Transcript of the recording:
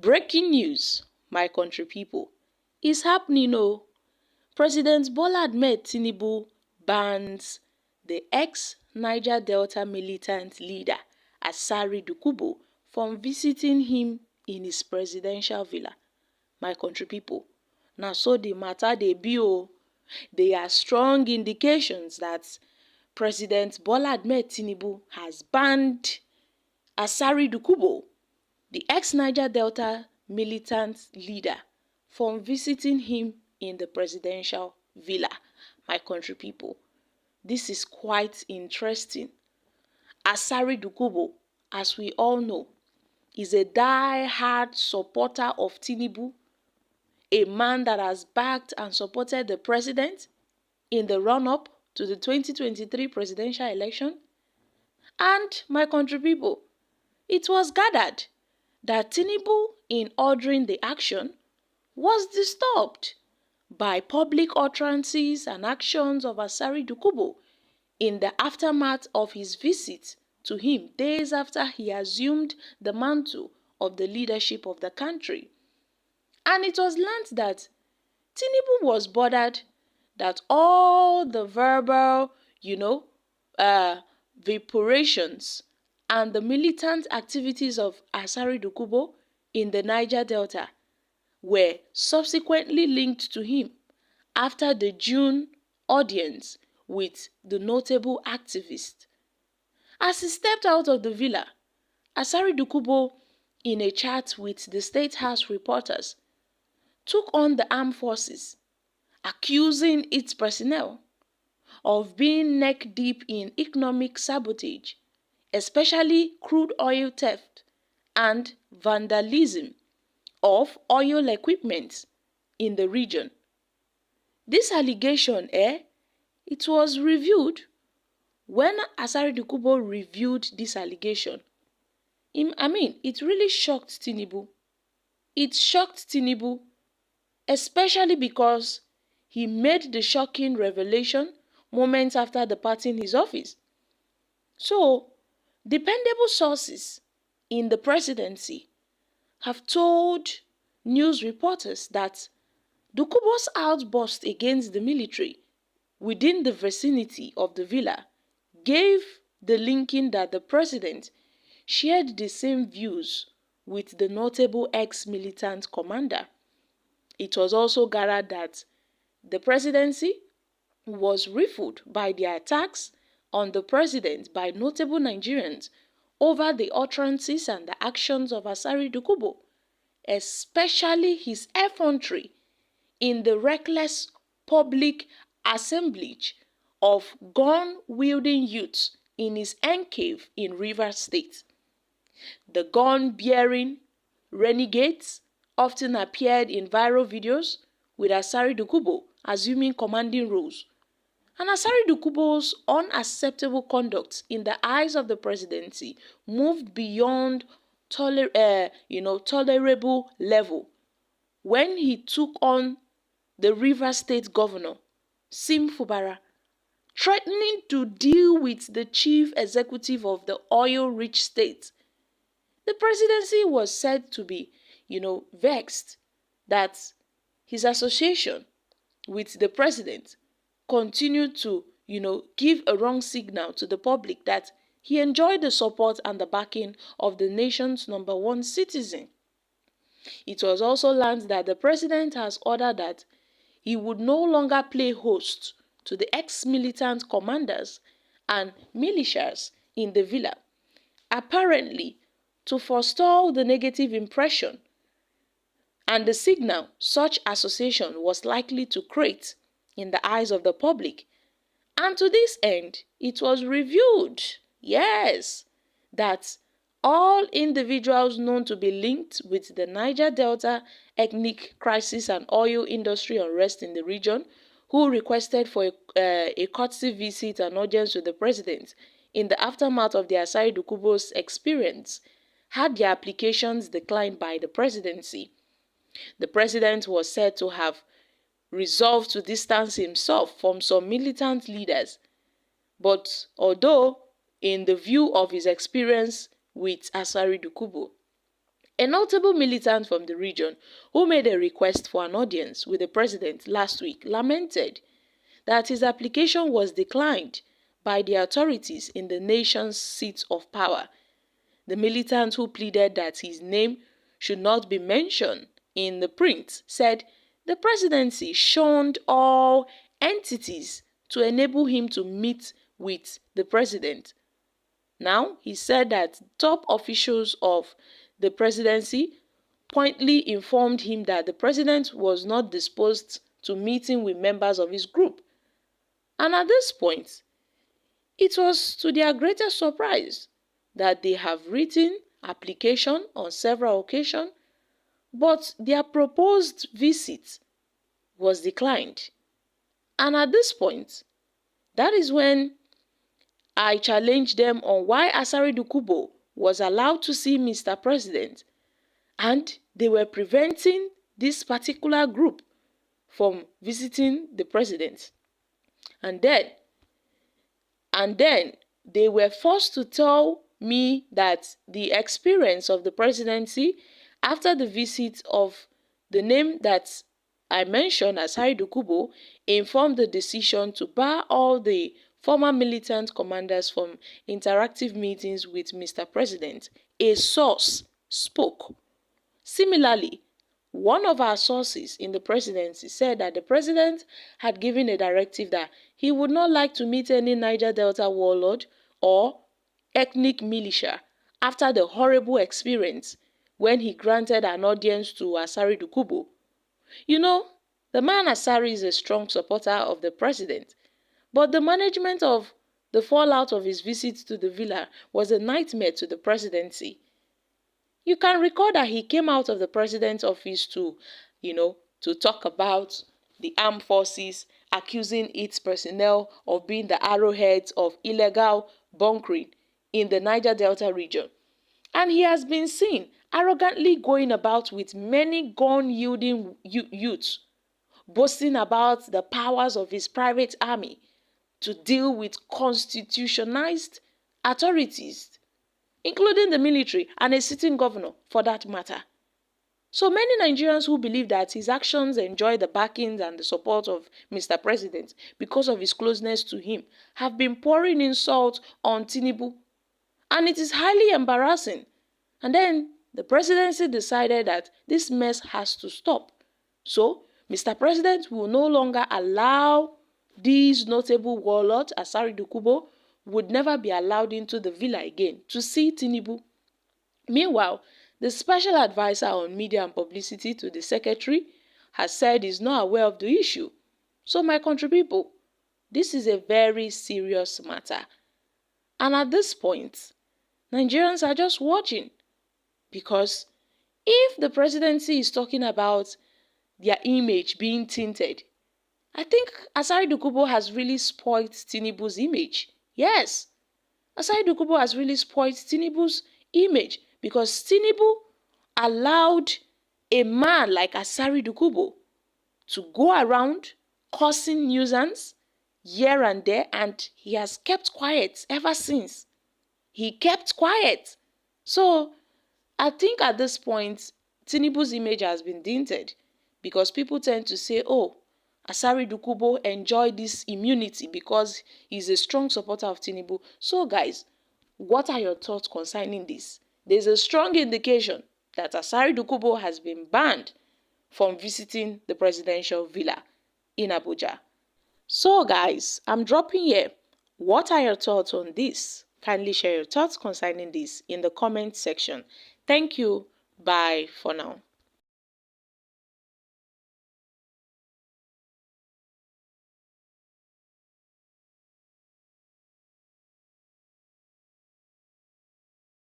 Breaking news, my country people, is happening. President Bola Ahmed Tinubu bans the ex-Niger Delta militant leader Asari Dokubo from visiting him in his presidential villa. My country people, now so the matter dey be o. There are strong indications that President Bola Ahmed Tinubu has banned Asari Dokubo, the ex-Niger Delta militant leader, from visiting him in the presidential villa. My country people, this is quite interesting. Asari Dokubo, as we all know, is a die-hard supporter of Tinubu, a man that has backed and supported the president in the run-up to the 2023 presidential election. And my country people, it was gathered that Tinubu, in ordering the action, was disturbed by public utterances and actions of Asari Dokubo in the aftermath of his visit to him days after he assumed the mantle of the leadership of the country. And it was learnt that Tinubu was bothered that all the verbal, vaporations and the militant activities of Asari Dokubo in the Niger Delta were subsequently linked to him after the June audience with the notable activist. As he stepped out of the villa, Asari Dokubo, in a chat with the State House reporters, took on the armed forces, accusing its personnel of being neck-deep in economic sabotage, especially crude oil theft and vandalism of oil equipment in the region. This allegation, it was reviewed. When Asari Dokubo reviewed this allegation, it really shocked Tinubu. It shocked Tinubu, especially because he made the shocking revelation moments after departing his office. So, dependable sources in the presidency have told news reporters that Dokubo's outburst against the military within the vicinity of the villa gave the linking that the president shared the same views with the notable ex-militant commander. It was also gathered that the presidency was riffled by the attacks on the president by notable Nigerians over the utterances and the actions of Asari Dokubo, especially his effrontery in the reckless public assemblage of gun-wielding youths in his enclave in Rivers State. The gun-bearing renegades often appeared in viral videos with Asari Dokubo assuming commanding roles. And Asari Dokubo's unacceptable conduct in the eyes of the presidency moved beyond tolerable level when he took on the Rivers State Governor, Sim Fubara, threatening to deal with the chief executive of the oil-rich state. The presidency was said to be, vexed that his association with the president continued to, give a wrong signal to the public that he enjoyed the support and the backing of the nation's #1 citizen. It was also learned that the president has ordered that he would no longer play host to the ex-militant commanders and militias in the villa, apparently to forestall the negative impression and the signal such association was likely to create in the eyes of the public. And to this end, it was revealed, that all individuals known to be linked with the Niger Delta ethnic crisis and oil industry unrest in the region who requested for a courtesy visit and audience with the president in the aftermath of the Asari Dokubo's experience had their applications declined by the presidency. The president was said to have resolved to distance himself from some militant leaders, but although in the view of his experience with Asari Dokubo, A notable militant from the region who made a request for an audience with the president last week lamented that his application was declined by the authorities in the nation's seat of power. The militant, who pleaded that his name should not be mentioned in the print, said the presidency shunned all entities to enable him to meet with the president. Now, he said that top officials of the presidency pointedly informed him that the president was not disposed to meeting with members of his group. And at this point, it was to their greatest surprise that they have written application on several occasions, but their proposed visit was declined. And at this point, that is when I challenged them on why Asari Dokubo was allowed to see Mr. President, and they were preventing this particular group from visiting the president. And then they were forced to tell me that the experience of the presidency after the visit of the name that I mentioned, Asari Dokubo, informed the decision to bar all the former militant commanders from interactive meetings with Mr. President. A source spoke. Similarly, one of our sources in the presidency said that the president had given a directive that he would not like to meet any Niger Delta warlord or ethnic militia after the horrible experience when he granted an audience to Asari Dokubo. You know, the man Asari is a strong supporter of the president, but the management of the fallout of his visit to the villa was a nightmare to the presidency. You can recall that he came out of the president's office to talk about the armed forces, accusing its personnel of being the arrowheads of illegal bunkering in the Niger Delta region. And he has been seen arrogantly going about with many gun-wielding youths, boasting about the powers of his private army to deal with constitutionalized authorities, including the military and a sitting governor for that matter. So many Nigerians who believe that his actions enjoy the backings and the support of Mr. President because of his closeness to him have been pouring insult on Tinubu, and it is highly embarrassing. And then the presidency decided that this mess has to stop. So Mr. President will no longer allow these notable warlords. Asari Dokubo would never be allowed into the villa again to see Tinubu. Meanwhile, the special advisor on media and publicity to the secretary has said he's not aware of the issue. So my country people, this is a very serious matter. And at this point, Nigerians are just watching, because if the presidency is talking about their image being tainted, I think Asari Dokubo has really spoiled Tinubu's image. Yes, Asari Dokubo has really spoiled Tinubu's image, because Tinubu allowed a man like Asari Dokubo to go around causing nuisance here and there, and he has kept quiet ever since. He kept quiet. So I think at this point, Tinubu's image has been dented, because people tend to say, oh, Asari Dokubo enjoyed this immunity because he's a strong supporter of Tinubu. So guys, what are your thoughts concerning this? There's a strong indication that Asari Dokubo has been banned from visiting the presidential villa in Abuja. So guys, I'm dropping here. What are your thoughts on this? Kindly share your thoughts concerning this in the comment section. Thank you. Bye for now.